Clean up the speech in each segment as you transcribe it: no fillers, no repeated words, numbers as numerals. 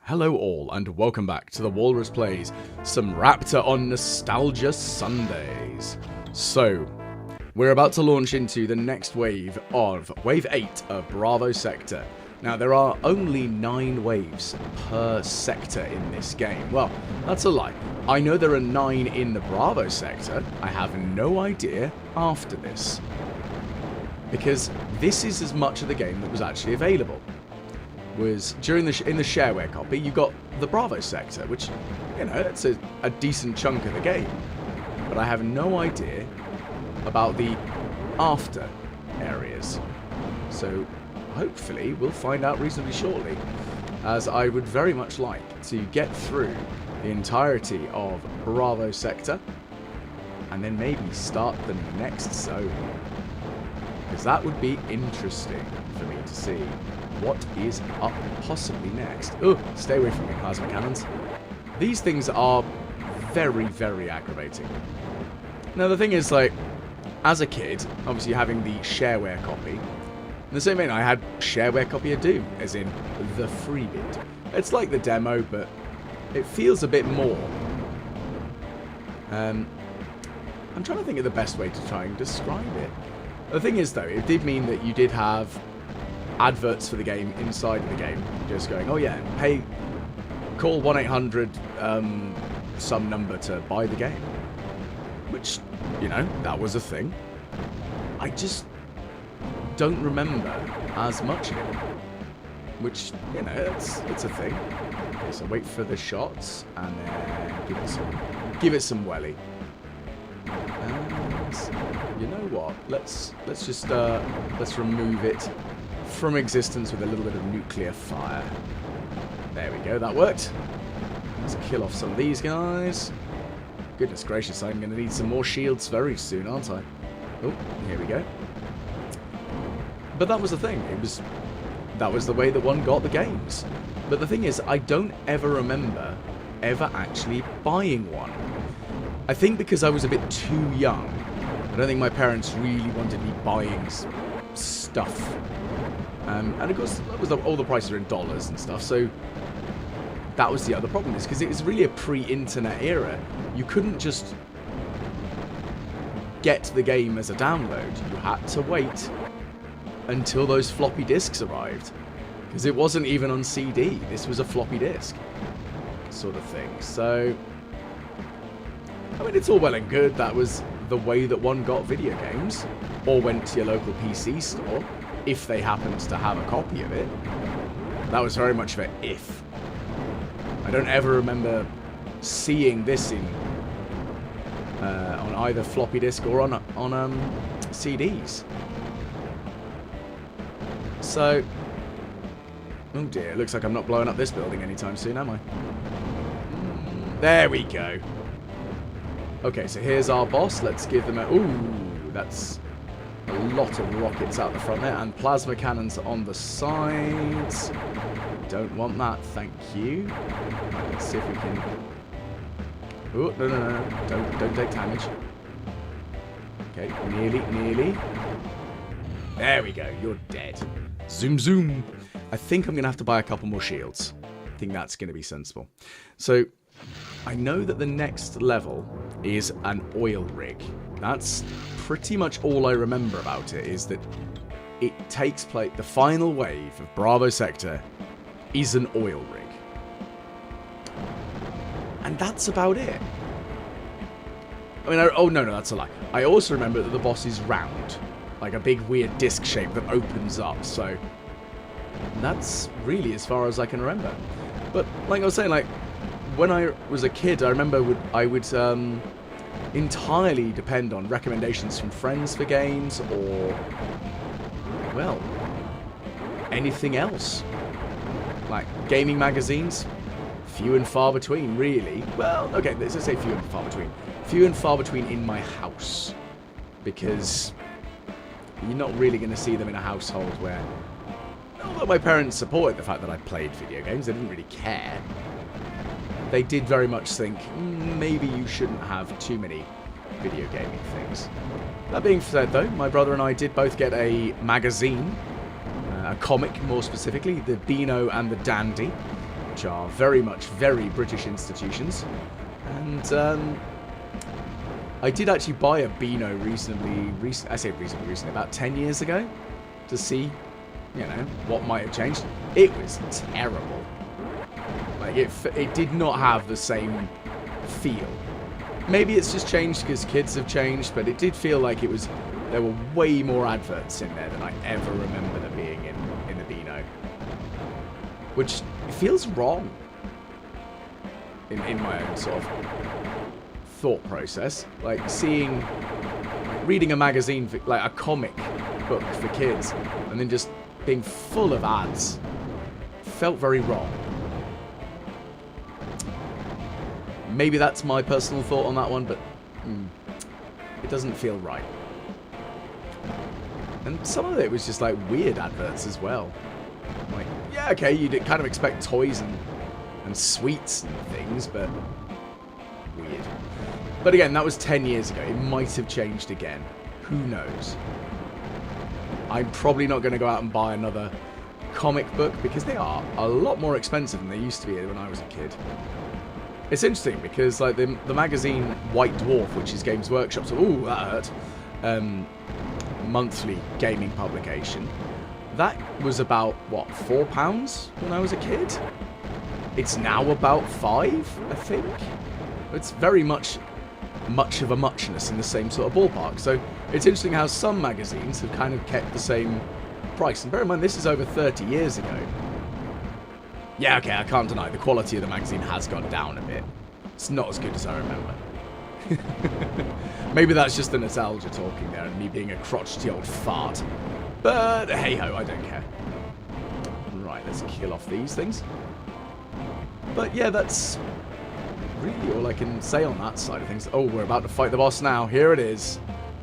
Hello all, and welcome back to the Walrus Plays some Raptor on Nostalgia Sundays. So, we're about to launch into the next wave of Wave 8 of Bravo Sector. Now, there are only 9 waves per sector in this game. Well, that's a lie. I know there are 9 in the Bravo Sector. I have no idea after this. Because this is as much of the game that was actually available. Was during in the shareware copy, you got the Bravo sector, which, you know, it's a decent chunk of the game. But I have no idea about the after areas. So hopefully we'll find out reasonably shortly, as I would very much like to get through the entirety of Bravo sector and then maybe start the next zone. Because that would be interesting for me to see. What is up possibly next? Oh, stay away from me, plasma cannons. These things are very, very aggravating. Now, the thing is, like, as a kid, obviously having the shareware copy, in the same vein, I had shareware copy of Doom, as in the free bit. It's like the demo, but it feels a bit more. I'm trying to think of the best way to try and describe it. The thing is, though, it did mean that you did have adverts for the game inside of the game, just going, oh yeah, call 1-800 some number to buy the game, which, you know, that was a thing. I just don't remember as much of it, which, you know, it's a thing. Okay, so wait for the shots and then give it some welly. And you know what? Let's just let's remove it from existence with a little bit of nuclear fire. There we go, that worked. Let's kill off some of these guys. Goodness gracious, I'm going to need some more shields very soon, aren't I? Oh, here we go. But that was the thing. That was the way that one got the games. But the thing is, I don't ever remember ever actually buying one. I think because I was a bit too young. I don't think my parents really wanted me buying stuff. And of course, all the prices are in dollars and stuff, so that was the other problem, is because it was really a pre-internet era. You couldn't just get the game as a download. You had to wait until those floppy disks arrived, because it wasn't even on CD. This was a floppy disk sort of thing. So, I mean, it's all well and good. That was the way that one got video games, or went to your local PC store, if they happened to have a copy of it. That was very much of an if. I don't ever remember seeing this in on either floppy disk or on CDs. So, oh dear, looks like I'm not blowing up this building anytime soon, am I? There we go. Okay, so here's our boss. Let's give them a... Ooh, that's a lot of rockets out the front there, and plasma cannons on the sides. Don't want that, thank you. Right, let's see if we can... Oh, no. Don't take damage. Okay, nearly. There we go, you're dead. Zoom. I think I'm going to have to buy a couple more shields. I think that's going to be sensible. So, I know that the next level is an oil rig. That's pretty much all I remember about it, is that it takes place, the final wave of Bravo Sector is an oil rig. And that's about it. I mean, oh no, that's a lie. I also remember that the boss is round, like a big weird disc shape that opens up, so that's really as far as I can remember. But like I was saying, like, when I was a kid, I remember I would entirely depend on recommendations from friends for games, or, well, anything else. Like gaming magazines, few and far between, really. Well, okay, let's just say few and far between. Few and far between in my house, because you're not really going to see them in a household where, although my parents supported the fact that I played video games, they didn't really care. They did very much think, maybe you shouldn't have too many video gaming things. That being said, though, my brother and I did both get a magazine, a comic more specifically, the Beano and the Dandy, which are very much very British institutions. And I did actually buy a Beano I say reasonably recently, about 10 years ago, to see, you know, what might have changed. It was terrible. Like, it did not have the same feel. Maybe it's just changed because kids have changed, but it did feel like there were way more adverts in there than I ever remember there being in the Beano. Which feels wrong in my own sort of thought process. Like reading a magazine, like a comic book for kids, and then just being full of ads felt very wrong. Maybe that's my personal thought on that one, but it doesn't feel right. And some of it was just like weird adverts as well. Like, yeah, okay, you'd kind of expect toys and sweets and things, but weird. But again, that was 10 years ago. It might have changed again. Who knows? I'm probably not going to go out and buy another comic book because they are a lot more expensive than they used to be when I was a kid. It's interesting because like the magazine White Dwarf, which is Games Workshop's, ooh, that hurt, monthly gaming publication, that was about, what, £4 when I was a kid? It's now about £5, I think. It's very much of a muchness in the same sort of ballpark. So it's interesting how some magazines have kind of kept the same price. And bear in mind, this is over 30 years ago. Yeah, okay, I can't deny the quality of the magazine has gone down a bit. It's not as good as I remember. Maybe that's just the nostalgia talking there and me being a crotchety old fart. But hey-ho, I don't care. Right, let's kill off these things. But yeah, that's really all I can say on that side of things. Oh, we're about to fight the boss now. Here it is.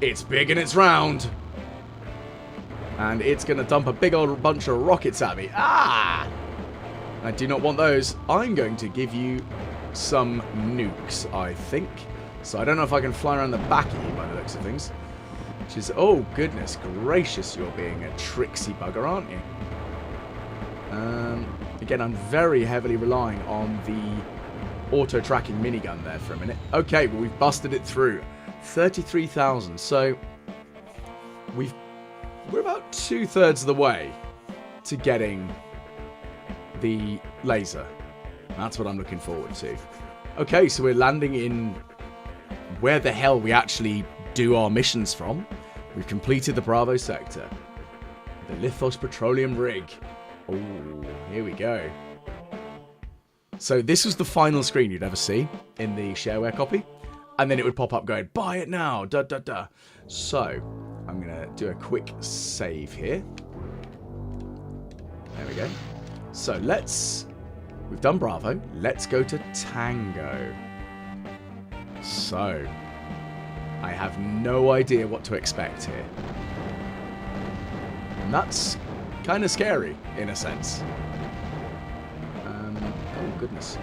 It's big and it's round. And it's going to dump a big old bunch of rockets at me. Ah! I do not want those. I'm going to give you some nukes, I think. So I don't know if I can fly around the back of you by the looks of things. Which is, oh goodness gracious, you're being a tricksy bugger, aren't you? Again, I'm very heavily relying on the auto-tracking minigun there for a minute. Okay, well, we've busted it through. 33,000. So we're about 2/3 of the way to getting the laser. That's what I'm looking forward to. Okay, so we're landing in where the hell we actually do our missions from. We've completed the Bravo sector. The Lithos Petroleum Rig. Oh, here we go. So this was the final screen you'd ever see in the shareware copy. And then it would pop up going, buy it now, da da da. So, I'm going to do a quick save here. There we go. So we've done Bravo. Let's go to Tango. So, I have no idea what to expect here. And that's kind of scary, in a sense. Oh, goodness.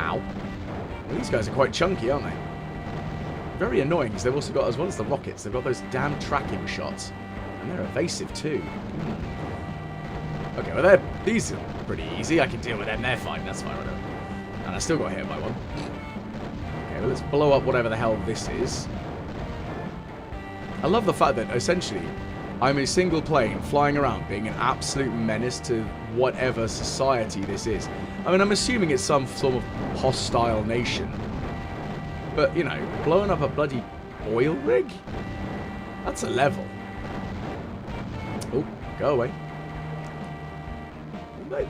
Ow. Well, these guys are quite chunky, aren't they? Very annoying, because they've also got, as well as the rockets, they've got those damn tracking shots. And they're evasive, too. Okay, well, these are pretty easy. I can deal with them. They're fine. That's fine. Whatever. And I still got hit by one. Okay, well, let's blow up whatever the hell this is. I love the fact that, essentially, I'm a single plane flying around being an absolute menace to whatever society this is. I mean, I'm assuming it's some sort of hostile nation. But, you know, blowing up a bloody oil rig? That's a level. Oh, go away.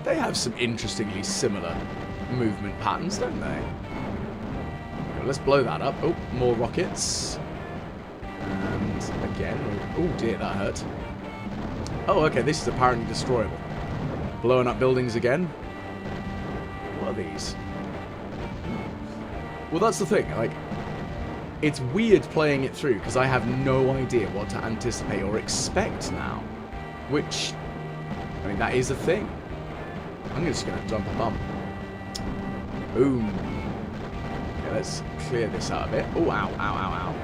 They have some interestingly similar movement patterns, don't they? Okay, let's blow that up. Oh, more rockets. And again. Oh dear, that hurt. Oh, okay, this is apparently destroyable. Blowing up buildings again. What are these? Well, that's the thing. Like, it's weird playing it through because I have no idea what to anticipate or expect now. Which, I mean, that is a thing. I'm just going to dump a bump. Boom. Okay, let's clear this out a bit. Oh, ow, ow, ow, ow.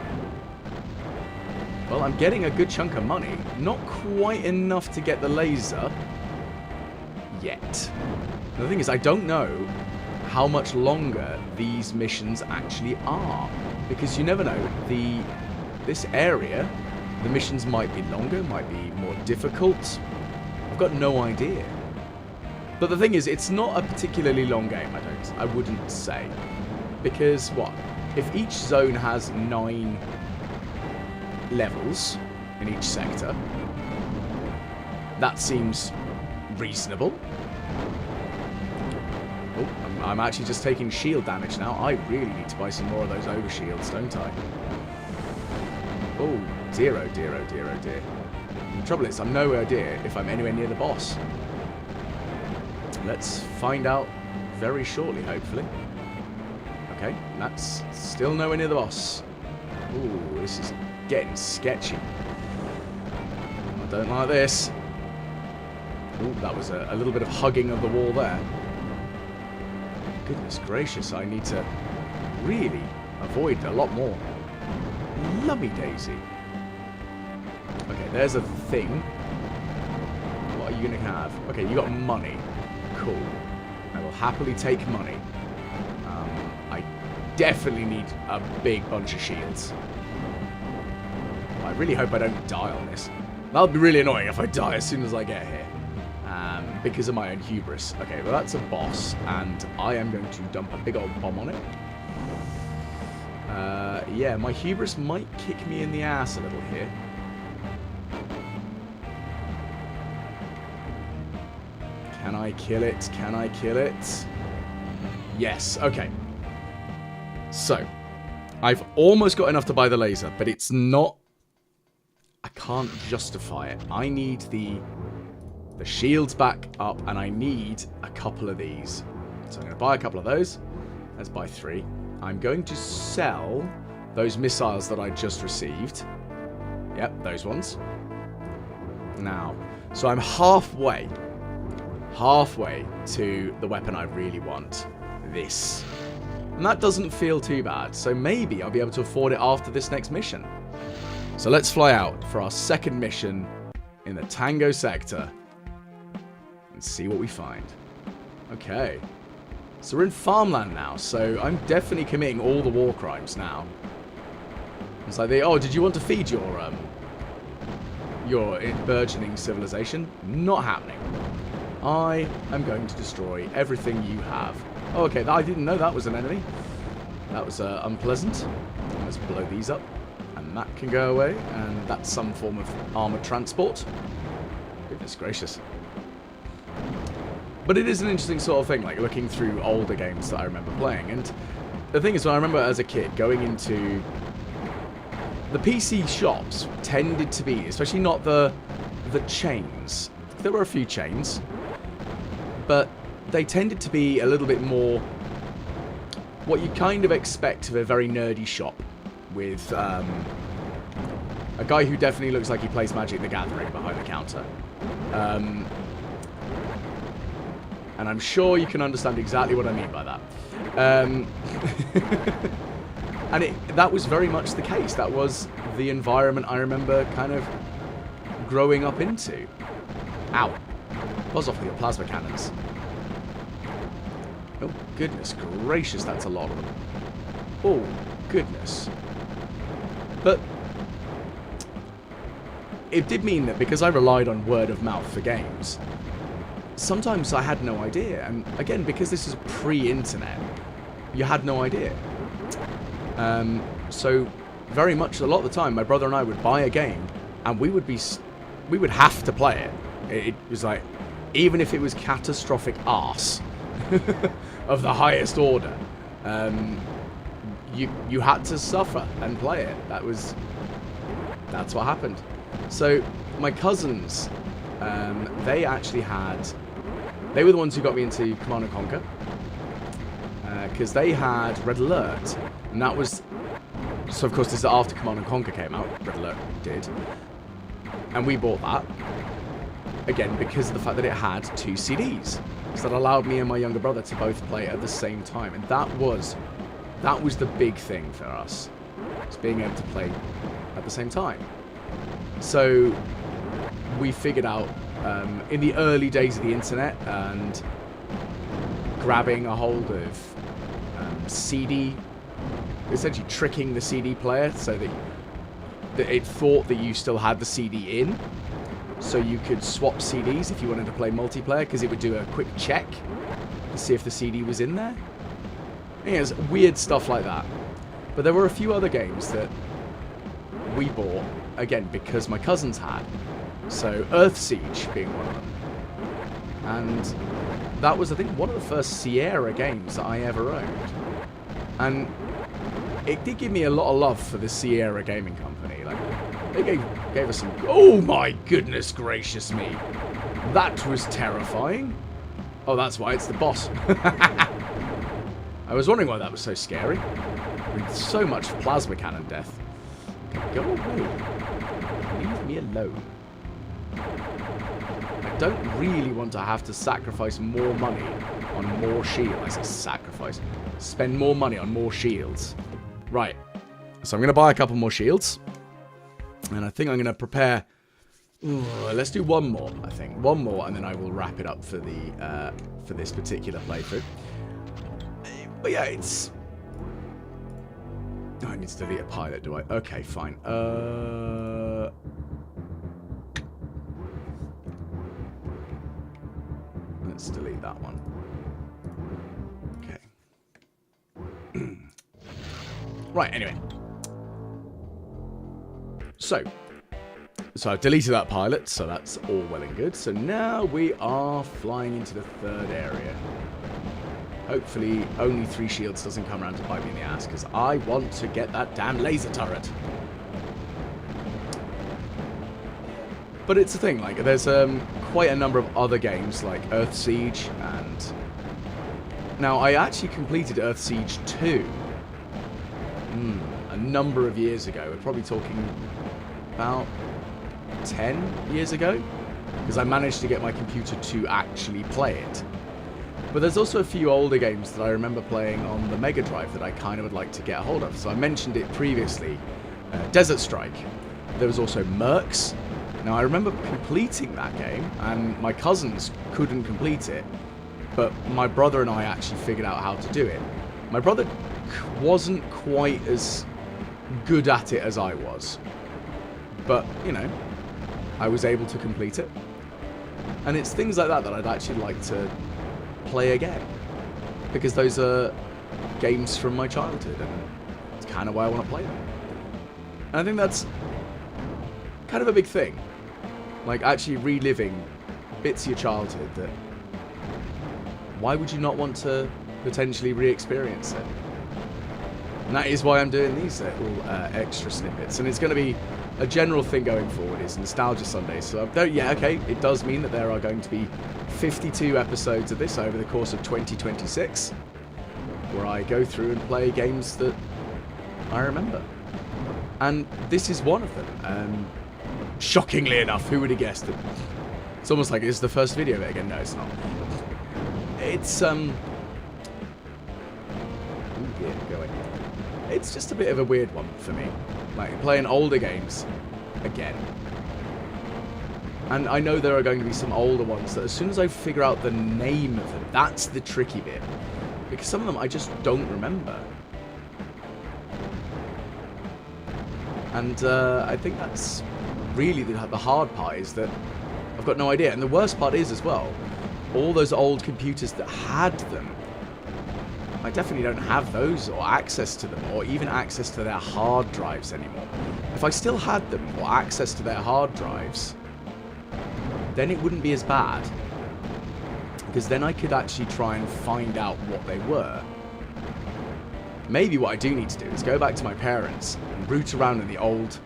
Well, I'm getting a good chunk of money. Not quite enough to get the laser yet. And the thing is, I don't know how much longer these missions actually are, because you never know. This area, the missions might be longer, might be more difficult. I've got no idea. But the thing is, it's not a particularly long game. I wouldn't say, because what if each zone has 9 levels in each sector? That seems reasonable. Oh, I'm actually just taking shield damage now. I really need to buy some more of those overshields, don't I? Oh, dear, oh dear, oh dear, oh dear. The trouble is, I'm no idea if I'm anywhere near the boss. Let's find out very shortly, hopefully. Okay, that's still nowhere near the boss. Ooh, this is getting sketchy. I don't like this. Ooh, that was a little bit of hugging of the wall there. Goodness gracious, I need to really avoid a lot more. Lummy daisy. Okay, there's a thing. What are you going to have? Okay, you got money. Cool. I will happily take money. I definitely need a big bunch of shields. I really hope I don't die on this. That would be really annoying if I die as soon as I get here. Because of my own hubris. Okay, well that's a boss, and I am going to dump a big old bomb on it. Yeah, my hubris might kick me in the ass a little here. Can I kill it? Can I kill it? Yes, okay. So, I've almost got enough to buy the laser, but it's not... I can't justify it. I need the shields back up, and I need a couple of these. So I'm going to buy a couple of those. Let's buy 3. I'm going to sell those missiles that I just received. Yep, those ones. Now, so I'm halfway to the weapon I really want. This. And that doesn't feel too bad, so maybe I'll be able to afford it after this next mission. So let's fly out for our second mission in the Tango Sector and see what we find. Okay. So we're in farmland now, so I'm definitely committing all the war crimes now. It's like, oh, did you want to feed your burgeoning civilization? Not happening. I am going to destroy everything you have. Oh, okay, I didn't know that was an enemy. That was unpleasant. Let's blow these up. And that can go away. And that's some form of armoured transport. Goodness gracious. But it is an interesting sort of thing, like looking through older games that I remember playing. And the thing is, when I remember as a kid going into... The PC shops tended to be, especially not the chains. There were a few chains. But they tended to be a little bit more what you kind of expect of a very nerdy shop, with a guy who definitely looks like he plays Magic the Gathering behind the counter. And I'm sure you can understand exactly what I mean by that. And that was very much the case. That was the environment I remember kind of growing up into. Ow. Buzz off with your plasma cannons. Oh, goodness gracious, that's a lot of them. Oh, goodness. But it did mean that because I relied on word of mouth for games, sometimes I had no idea. And again, because this is pre-internet, you had no idea. So very much a lot of the time, my brother and I would buy a game, and we would have to play it. It was like, even if it was catastrophic arse of the highest order, you had to suffer and play it. That's what happened. So my cousins, they were the ones who got me into Command & Conquer, because they had Red Alert, and that was, so of course this is after Command & Conquer came out. Red Alert did, and we bought that again because of the fact that it had 2 CDs, so that allowed me and my younger brother to both play at the same time. And that was the big thing for us, was being able to play at the same time. So we figured out in the early days of the internet and grabbing a hold of CD, essentially tricking the CD player so that it thought that you still had the CD in, so you could swap CDs if you wanted to play multiplayer, because it would do a quick check to see if the CD was in there. It's weird stuff like that. But there were a few other games that we bought, again, because my cousins had. So Earth Siege being one of them. And that was, I think, one of the first Sierra games that I ever owned. And it did give me a lot of love for the Sierra Gaming Company. Like, they gave us some... Oh my goodness gracious me. That was terrifying. Oh, that's why it's the boss. I was wondering why that was so scary. With so much plasma cannon death. Go away. Leave me alone. I don't really want to have to sacrifice more money on more shields. I say sacrifice. Spend more money on more shields. Right. So I'm going to buy a couple more shields. And I think I'm going to prepare... Ooh, let's do one more, I think. One more, and then I will wrap it up for the for this particular playthrough. But yeah, it's... Oh, I need to delete a pilot, do I? Okay, fine. Let's delete that one. Okay. Right, anyway. So I've deleted that pilot, so that's all well and good. So now we are flying into the third area. Hopefully only 3 shields doesn't come around to bite me in the ass, because I want to get that damn laser turret. But it's a thing, like, there's quite a number of other games, like Earth Siege, and... Now, I actually completed Earth Siege 2 a number of years ago. We're probably talking about 10 years ago, because I managed to get my computer to actually play it. But there's also a few older games that I remember playing on the Mega Drive that I kind of would like to get a hold of. So I mentioned it previously. Desert Strike. There was also Mercs. Now I remember completing that game, and my cousins couldn't complete it. But my brother and I actually figured out how to do it. My brother wasn't quite as good at it as I was. But, you know, I was able to complete it. And it's things like that that I'd actually like to play again, because those are games from my childhood, and it's kind of why I want to play them. And I think that's kind of a big thing, like actually reliving bits of your childhood that why would you not want to potentially re-experience it? And that is why I'm doing these little extra snippets, and it's going to be a general thing going forward is Nostalgia Sundays. So yeah, okay, it does mean that there are going to be 52 episodes of this over the course of 2026, where I go through and play games that I remember. And this is one of them. Shockingly enough, who would have guessed it? It's almost like it's the first video of it again. No, it's not. It's yeah, going. It's just a bit of a weird one for me. Like playing older games again. And I know there are going to be some older ones that as soon as I figure out the name of them, that's the tricky bit. Because some of them I just don't remember. And I think that's really the hard part, is that I've got no idea. And the worst part is as well, all those old computers that had them, I definitely don't have those or access to them or even access to their hard drives anymore. If I still had them or access to their hard drives, then it wouldn't be as bad, because then I could actually try and find out what they were. Maybe what I do need to do is go back to my parents and root around in the old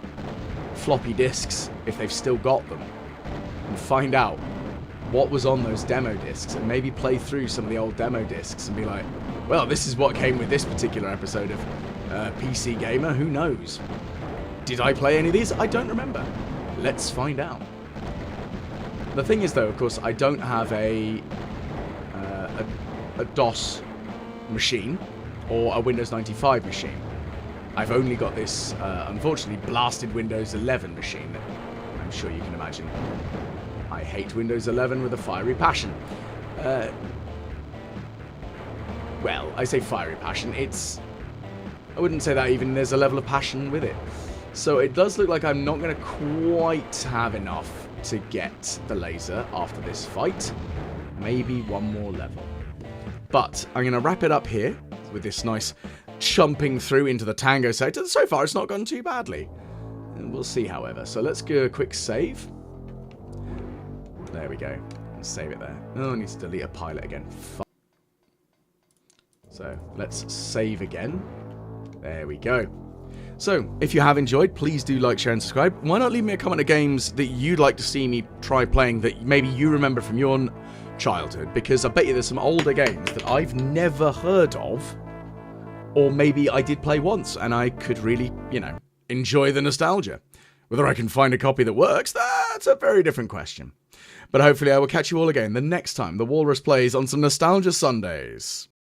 floppy disks, if they've still got them, and find out what was on those demo discs, and maybe play through some of the old demo discs and be like, well, this is what came with this particular episode of PC Gamer, who knows? Did I play any of these? I don't remember. Let's find out. The thing is, though, of course, I don't have a DOS machine or a Windows 95 machine. I've only got this, unfortunately, blasted Windows 11 machine that I'm sure you can imagine I hate Windows 11 with a fiery passion. Well, I say fiery passion, I wouldn't say that even, there's a level of passion with it. So it does look like I'm not going to quite have enough to get the laser after this fight. Maybe one more level. But I'm going to wrap it up here with this nice chumping through into the Tango Sector. So far, it's not gone too badly. And we'll see, however. So let's do a quick save. There we go. Let's save it there. Oh, I need to delete a pilot again. So let's save again. There we go. So, if you have enjoyed, please do like, share, and subscribe. Why not leave me a comment of games that you'd like to see me try playing that maybe you remember from your childhood? Because I bet you there's some older games that I've never heard of, or maybe I did play once and I could really, enjoy the nostalgia. Whether I can find a copy that works, that's a very different question. But hopefully I will catch you all again the next time the Walrus plays on some Nostalgia Sundays.